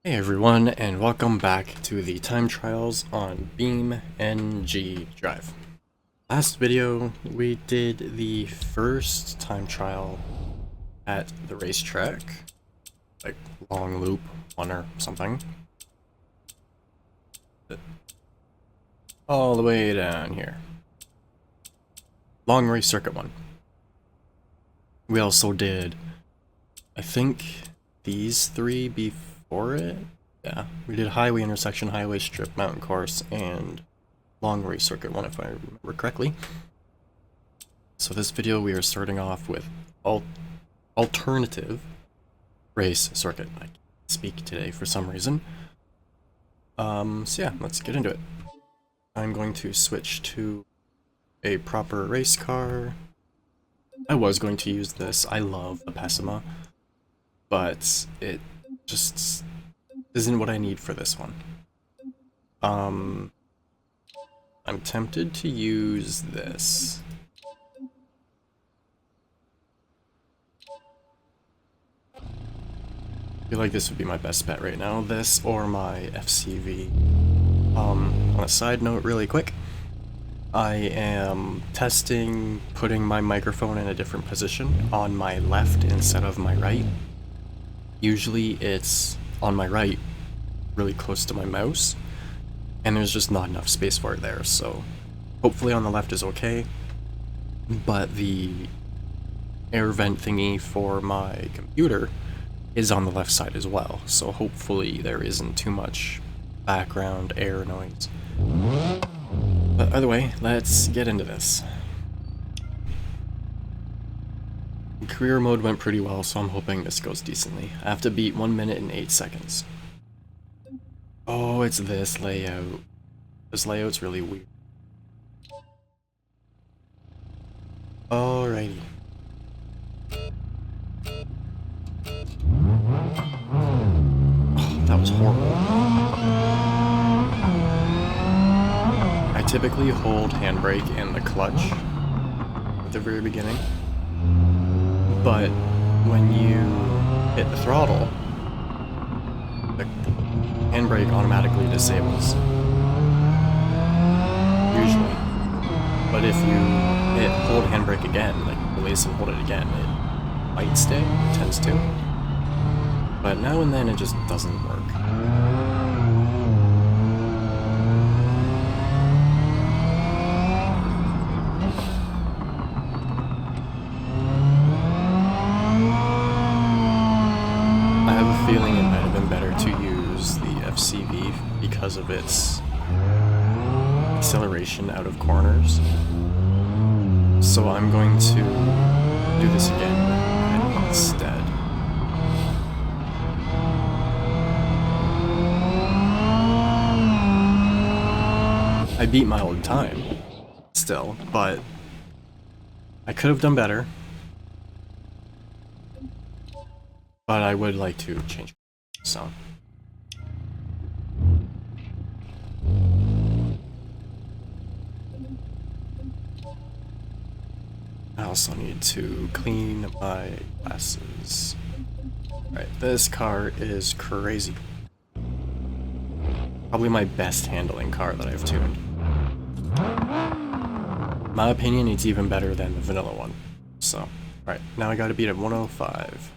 Hey everyone, and welcome back to the time trials on BeamNG.drive. Last video, we did the first time trial at the racetrack, like long loop one or something, all the way down here. Long race circuit one. We also did, I think, these three before it. Yeah, we did highway intersection, highway strip, mountain course, and long race circuit one, if I remember correctly. So this video we are starting off with alternative race circuit. I can't speak today for some reason. So yeah, let's get into it. I'm going to switch to a proper race car. I was going to use this. I love the Pessima, but it just isn't what I need for this one. I'm tempted to use this. I feel like this would be my best bet right now. This or my FCV. On a side note really quick, I am testing putting my microphone in a different position on my left instead of my right. Usually it's on my right, really close to my mouse, and there's just not enough space for it there, so hopefully on the left is okay, but the air vent thingy for my computer is on the left side as well, so hopefully there isn't too much background air noise. But either way, let's get into this. Career mode went pretty well, so I'm hoping this goes decently. I have to beat 1 minute and 8 seconds. Oh, it's this layout. This layout's really weird. Alrighty. Oh, that was horrible. I typically hold handbrake and the clutch at the very beginning, but when you hit the throttle, the handbrake automatically disables. Usually. But if you hit hold handbrake again, like release and hold it again, it might stay, it tends to. But now and then it just doesn't work. I have a feeling it might have been better to use the FCV because of its acceleration out of corners. So I'm going to do this again instead. I beat my old time still, but I could have done better. But I would like to change, so. I also need to clean my glasses. Right, this car is crazy. Probably my best handling car that I've tuned. In my opinion, it's even better than the vanilla one. So, alright, now I gotta beat at 105.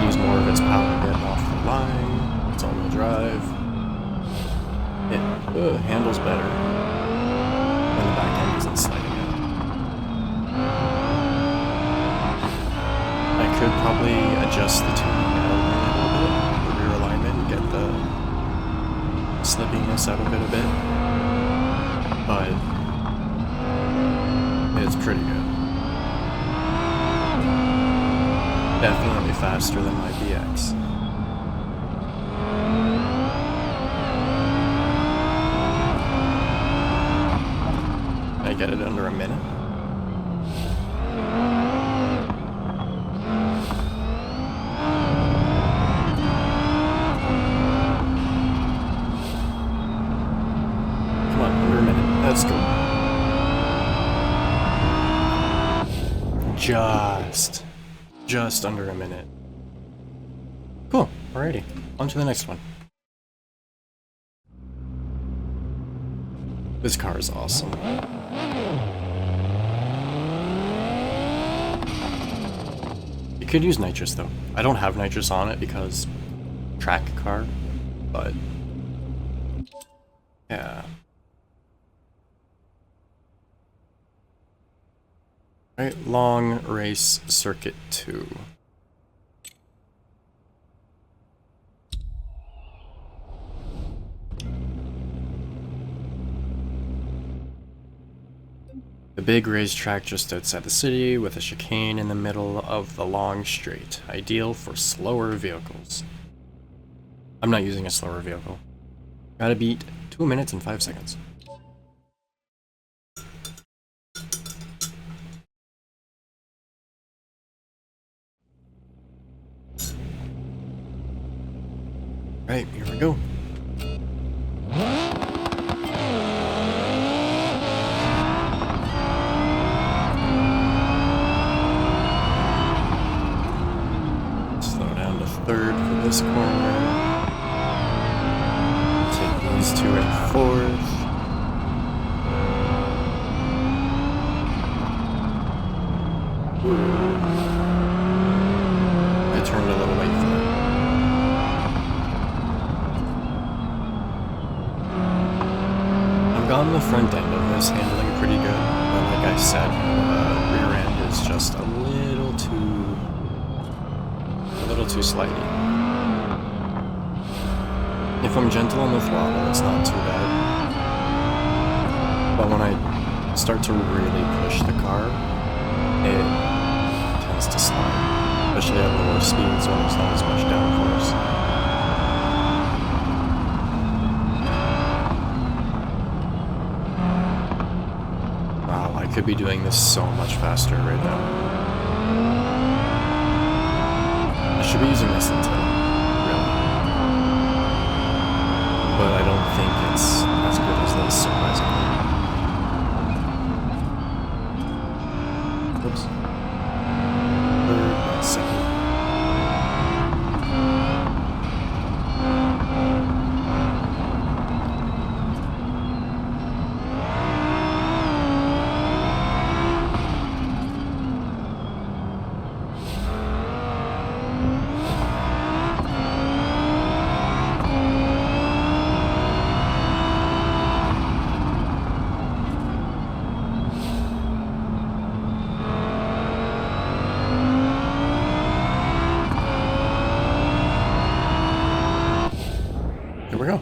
Use more of its power getting off the line. It's all-wheel drive. It handles better when the back end isn't sliding out. I could probably adjust the tuning element a little bit, the rear alignment, and get the slippiness out of it a bit, but it's pretty good. Definitely faster than my BX. I get it under a minute. Come on, under a minute. Let's go. just under a minute. Cool, alrighty, on to the next one. This car is awesome. You could use nitrous though. I don't have nitrous on it because track car, but yeah. Right, long race circuit 2. The big racetrack just outside the city with a chicane in the middle of the long straight, ideal for slower vehicles. I'm not using a slower vehicle. Gotta beat 2 minutes and 5 seconds. Right, here we go. Slow down to third for this corner. Take these two at fourth. I turned a little late for that. I've gotten the front end of this handling pretty good, but like I said, the rear end is just a little too slidey. If I'm gentle on the throttle, it's not too bad. But when I start to really push the car, it tends to slide, especially at lower speeds when there's not as much downforce. Wow, I could be doing this so much faster right now. I should be using this until, really. But I don't think it's as good as this, surprisingly. Oops. Third, second. Here we go.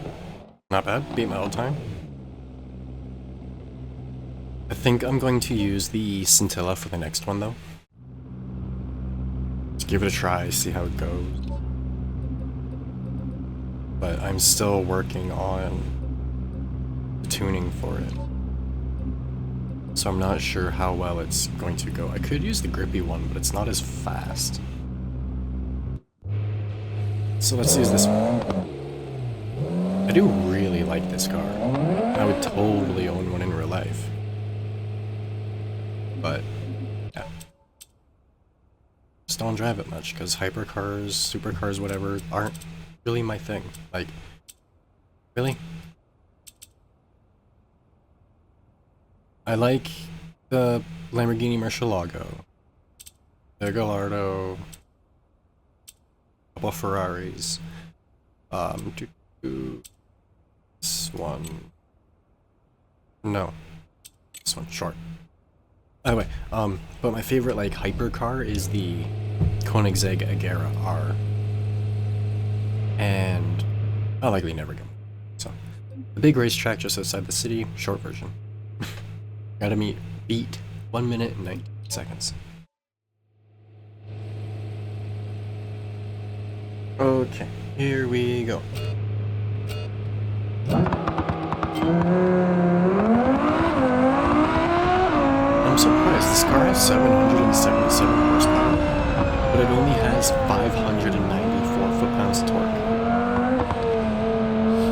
Not bad. Beat my old time. I think I'm going to use the Scintilla for the next one, though. Let's give it a try, see how it goes. But I'm still working on the tuning for it. So I'm not sure how well it's going to go. I could use the grippy one, but it's not as fast. So let's use this one. I do really like this car. I would totally own one in real life. But, yeah. Just don't drive it much, because hypercars, supercars, whatever, aren't really my thing. Like, really? I like the Lamborghini Murcielago, the Gallardo, a couple of Ferraris, this one, no, this one's short. Anyway, but my favorite like hypercar is the Koenigsegg Agera R, and I'll likely never go. So, the big racetrack just outside the city, short version. Gotta beat 1 minute and 19 seconds. Okay, here we go. I'm surprised, this car has 777 horsepower, but it only has 594 foot-pounds of torque.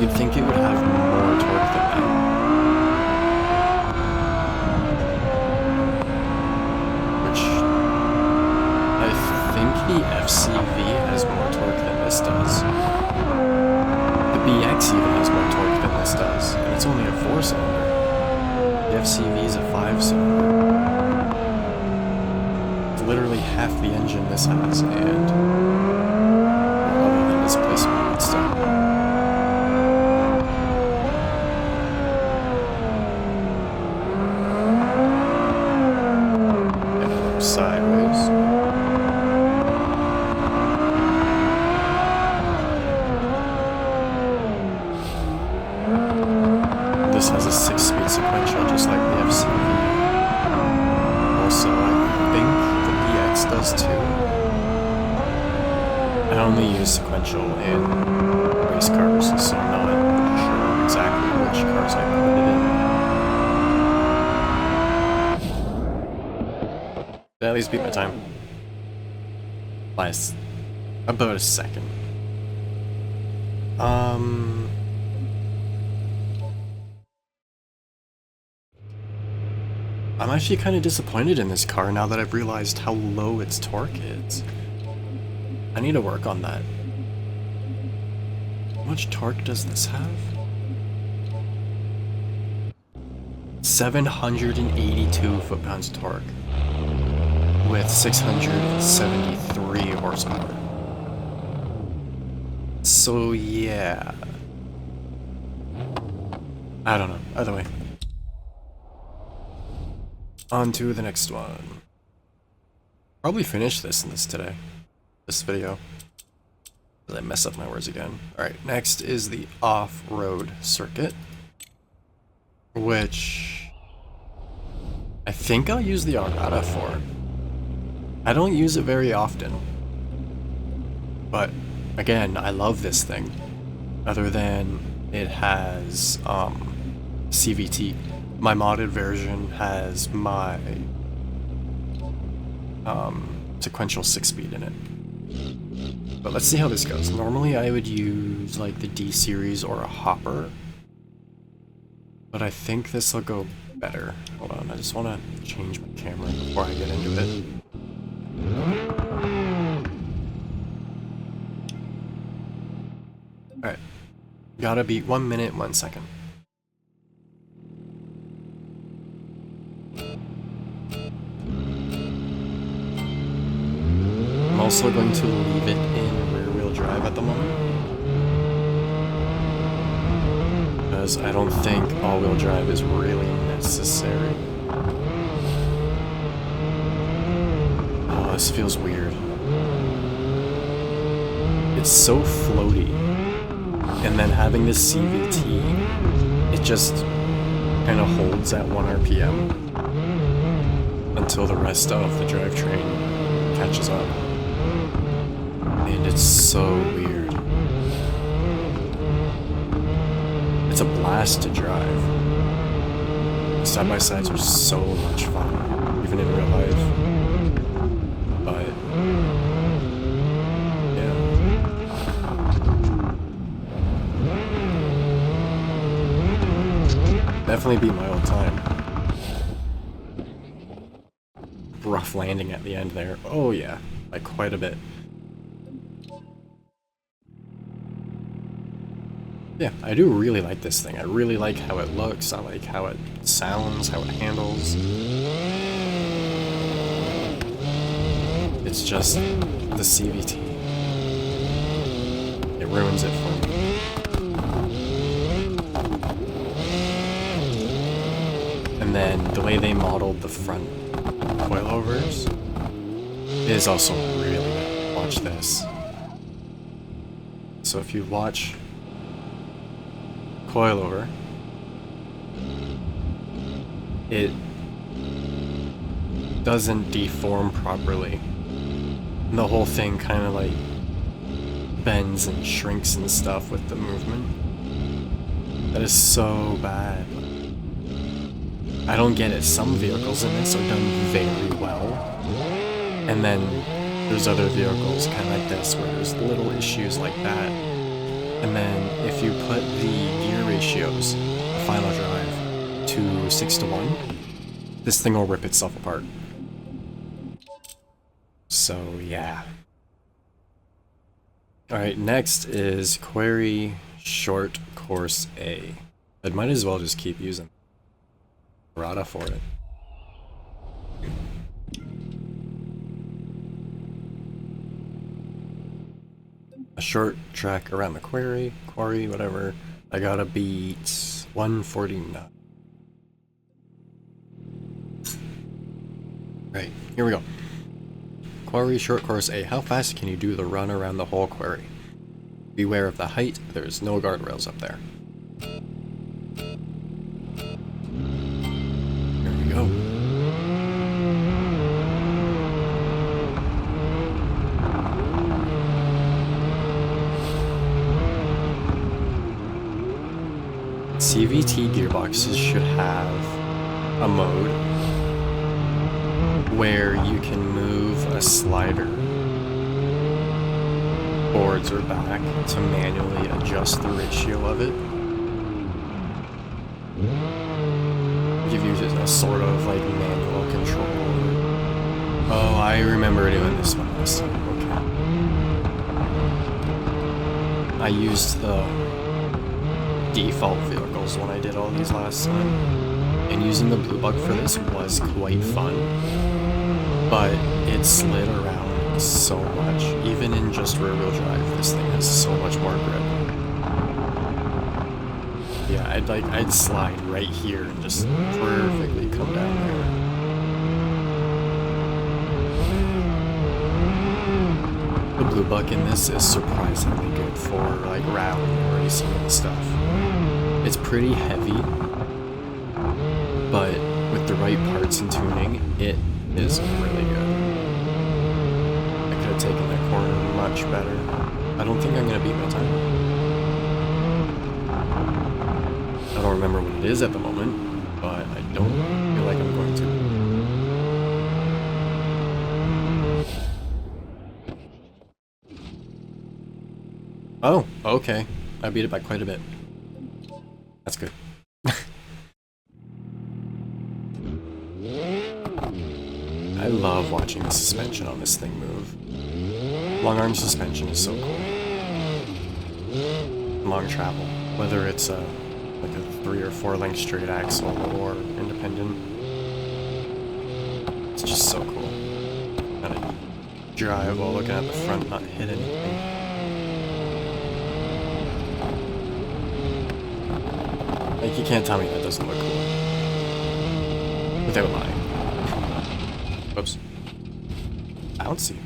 You'd think it would have more torque than that. Which FCV has more torque than this does. The BX even has more torque than this does, and it's only a 4-cylinder. The FCV is a 5-cylinder. It's literally half the engine this has, and other than displacement and stuff. And sideways. This has a 6-speed sequential, just like the FCV. Also, I think the BX does too. I only use sequential in race cars, so I'm not sure exactly which cars I put it in. That at least beat my time. By about a second. I'm actually kind of disappointed in this car now that I've realized how low its torque is. I need to work on that. How much torque does this have? 782 foot-pounds of torque with 673 horsepower. So yeah. I don't know. Either way. On to the next one. Probably finish this video. I mess up my words again. Alright, next is the off-road circuit, which I think I'll use the Arata for. I don't use it very often, but again, I love this thing. Other than it has CVT. My modded version has my sequential 6-speed in it. But let's see how this goes. Normally I would use like the D series or a hopper, but I think this will go better. Hold on, I just want to change my camera before I get into it. Alright, gotta beat 1 minute, 1 second. I'm also going to leave it in rear-wheel drive at the moment, because I don't think all-wheel drive is really necessary. Oh, this feels weird. It's so floaty, and then having this CVT, it just kind of holds at 1 RPM until the rest of the drivetrain catches up. And it's so weird. It's a blast to drive. Side-by-sides are so much fun, even in real life. But yeah. Definitely beat my old time. Rough landing at the end there. Oh yeah, like quite a bit. Yeah, I do really like this thing. I really like how it looks, I like how it sounds, how it handles. It's just the CVT. It ruins it for me. And then the way they modeled the front coilovers is also really good. Watch this. So if you watch coilover, it doesn't deform properly. And the whole thing kind of like bends and shrinks and stuff with the movement. That is so bad. I don't get it. Some vehicles in this are done very well, and then there's other vehicles kind of like this where there's little issues like that. And then if you put the gear ratios, the final drive, to 6:1, this thing will rip itself apart. So yeah, Alright, next is query short course A. I might as well just keep using Rada for it. A short track around the quarry, whatever. I gotta beat 149. Right, here we go. Quarry short course A. How fast can you do the run around the whole quarry? Beware of the height, there's no guardrails up there. Here we go. CVT gearboxes should have a mode where you can move a slider forwards or back to manually adjust the ratio of it. Give you a sort of like manual control. Oh, I remember doing this one last time. Okay. I used the default vehicles when I did all these last time, and using the blue bug for this was quite fun, but it slid around so much. Even in just rear-wheel drive, this thing has so much more grip. Yeah, I'd slide right here and just perfectly come down there. The blue bug in this is surprisingly good for like rally racing and stuff. It's pretty heavy, but with the right parts and tuning, it is really good. I could have taken that corner much better. I don't think I'm going to beat my time. I don't remember what it is at the moment, but I don't feel like I'm going to. Oh, okay. I beat it by quite a bit. That's good. I love watching the suspension on this thing move. Long arm suspension is so cool. Long travel, whether it's like a 3 or 4 length straight axle or independent. It's just so cool. Gotta drive while looking at the front, not hit anything. Like, you can't tell me that doesn't look cool. Without lying. Oops. Bouncy.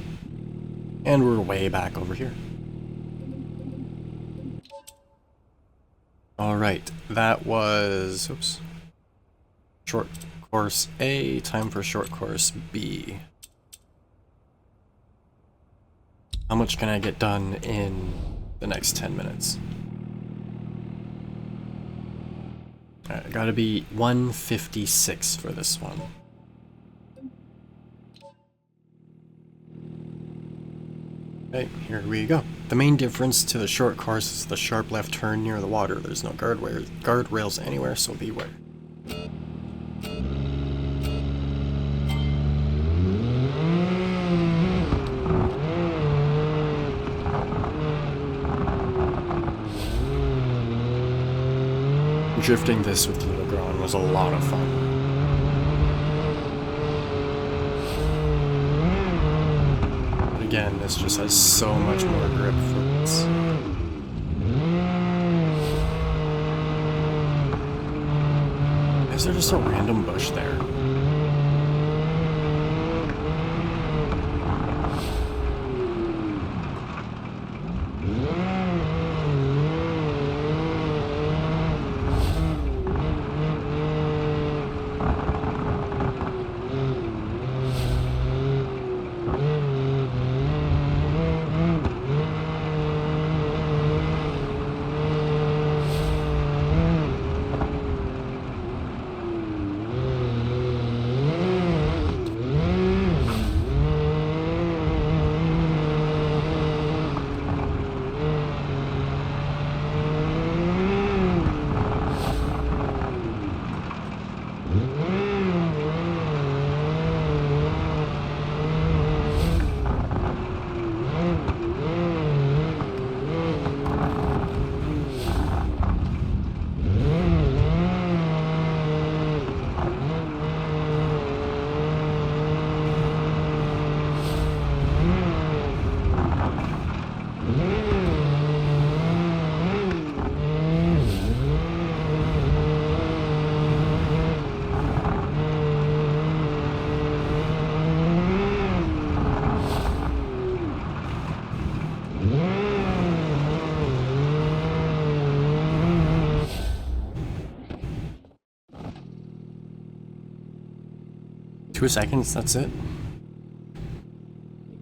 And we're way back over here. Alright, that was... oops. Short course A, time for short course B. How much can I get done in the next 10 minutes? Alright, I gotta be 156 for this one. Okay, here we go. The main difference to the short course is the sharp left turn near the water. There's no guardrails anywhere, so beware. Drifting this with the Legrand was a lot of fun. But again, this just has so much more grip for this. Is there just a random bush there? 2 seconds, that's it.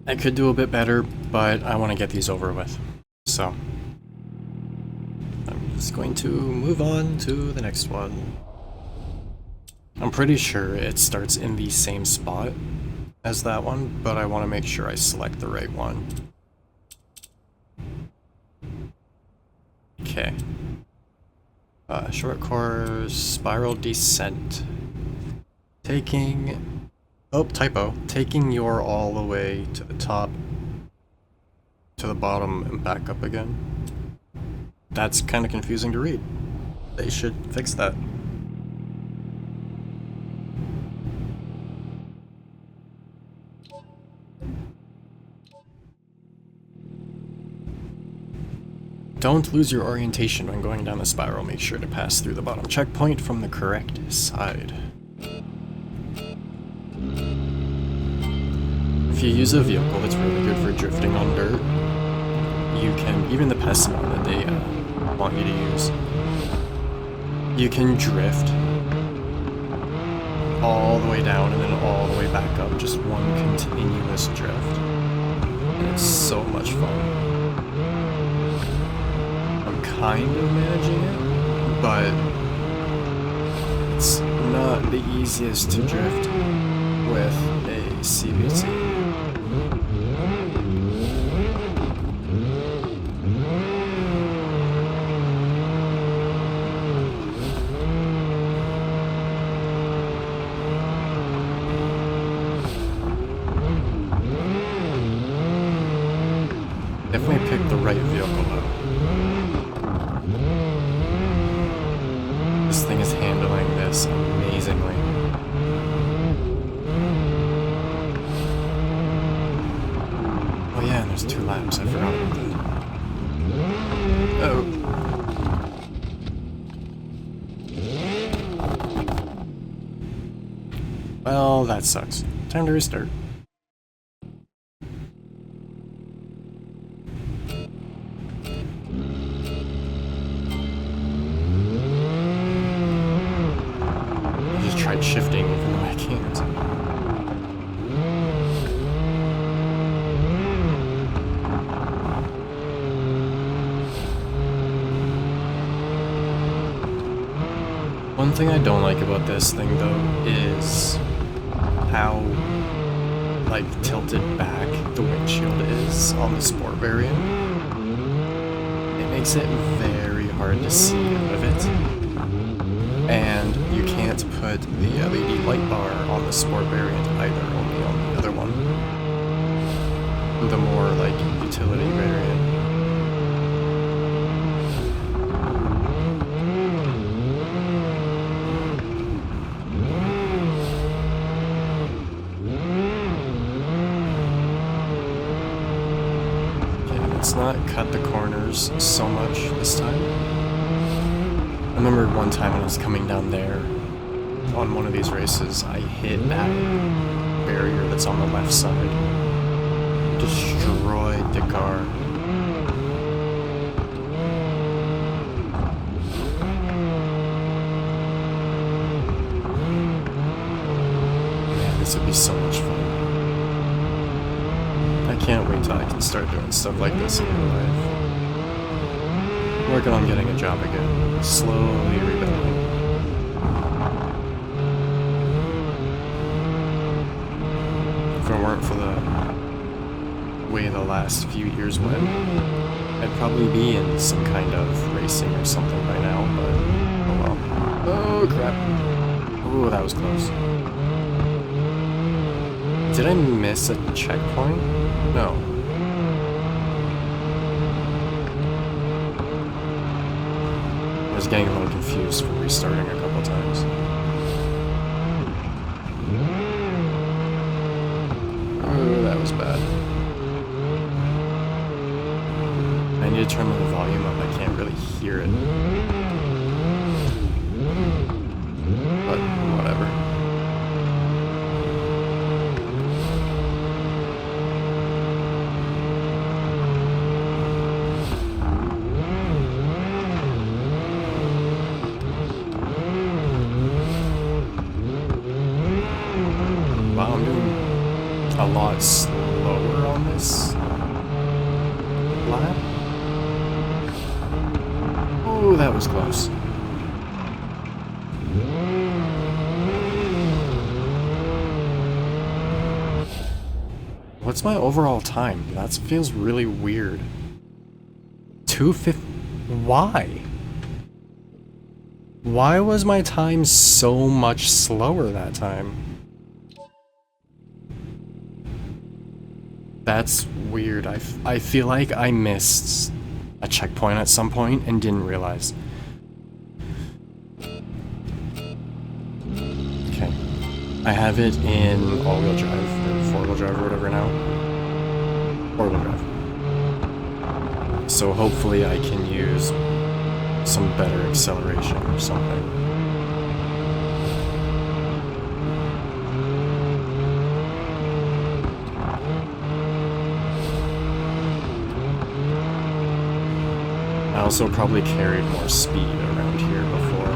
I could do a bit better, but I want to get these over with. So, I'm just going to move on to the next one. I'm pretty sure it starts in the same spot as that one, but I want to make sure I select the right one. Okay. Short course, spiral descent. Taking... Oh, typo. Taking your all the way to the top, to the bottom, and back up again. That's kind of confusing to read. They should fix that. Don't lose your orientation when going down the spiral. Make sure to pass through the bottom checkpoint from the correct side. If you use a vehicle that's really good for drifting on dirt, you can, even the PES mode that they want you to use, you can drift all the way down and then all the way back up, just one continuous drift. And it's so much fun. Kind of managing it, but it's not the easiest to drift with a CVT. Definitely pick the right vehicle though. This thing is handling this amazingly. Oh yeah, and there's 2 laps, I forgot about that. Oh. Well, that sucks. Time to restart. Shifting even though I can't. One thing I don't like about this thing though is how like tilted back the windshield is on the sport variant. It makes it very hard to see out of it. And you can't put the LED light bar on the sport variant either, only on the other one. The more, like, utility variant. Okay, let's not cut the corners so much this time. I remember one time when I was coming down there on one of these races, I hit that barrier that's on the left side. Destroyed the car. Man, this would be so much fun. I can't wait till I can start doing stuff like this in real life. Working on getting a job again, slowly rebuilding. If it weren't for the way the last few years went, I'd probably be in some kind of racing or something by now, but oh well. Oh crap. Oh, that was close. Did I miss a checkpoint? No. I was getting a little confused from restarting a couple times. Oh, that was bad. I need to turn the volume up, I can't really hear it. But, whatever. a lot slower on this lap. Oh, that was close. What's my overall time? That feels really weird. 250. Why? Why was my time so much slower that time? That's weird. I feel like I missed a checkpoint at some point and didn't realize. Okay. I have it in all-wheel drive, or four-wheel drive, or whatever now. Four-wheel drive. So hopefully I can use some better acceleration or something. I also probably carried more speed around here before.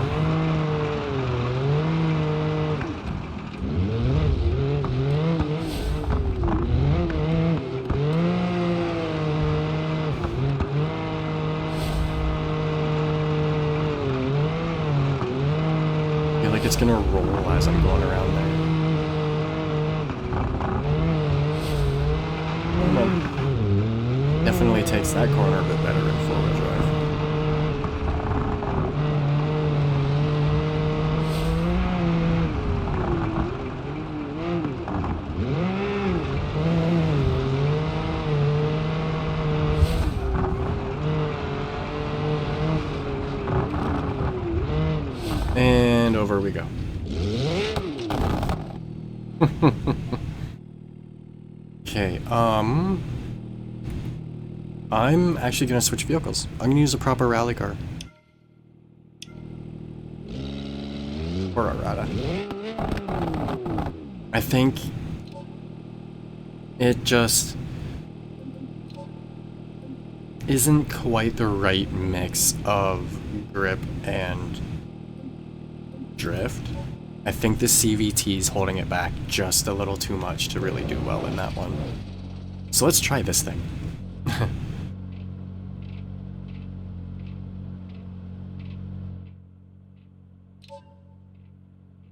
I feel like it's gonna roll as I'm going around there. Oh, no. Definitely takes that corner a bit better in four-wheel drive. And over we go. Okay, I'm actually gonna switch vehicles. I'm gonna use a proper rally car. Or a Rada. I think it just isn't quite the right mix of grip and drift. I think the CVT is holding it back just a little too much to really do well in that one. So let's try this thing.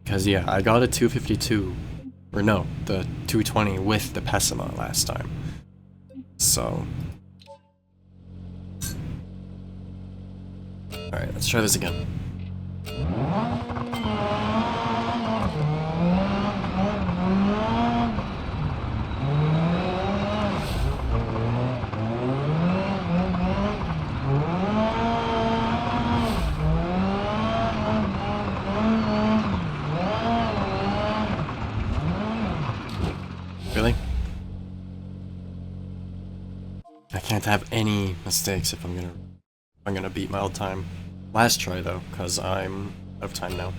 Because yeah, I got a 252, or no, the 220 with the Pessima last time. So... Alright, let's try this again. Really? I can't have any mistakes if I'm gonna beat my old time. Last try though, because I'm out of time now.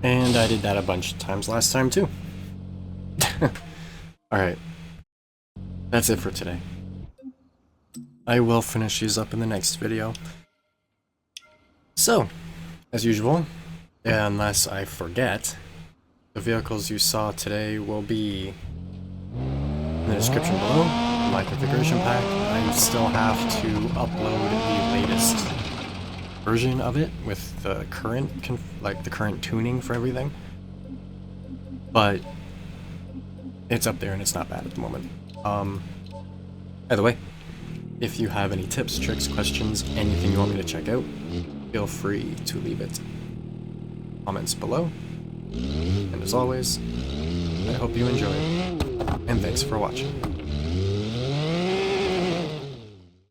And I did that a bunch of times last time too. Alright. That's it for today. I will finish these up in the next video. So, as usual, unless I forget, the vehicles you saw today will be in the description below. my configuration pack. I still have to upload the latest version of it with the current the current tuning for everything. But it's up there and it's not bad at the moment. Either way, if you have any tips, tricks, questions, anything you want me to check out, feel free to leave it in comments below. And as always, I hope you enjoy, and thanks for watching.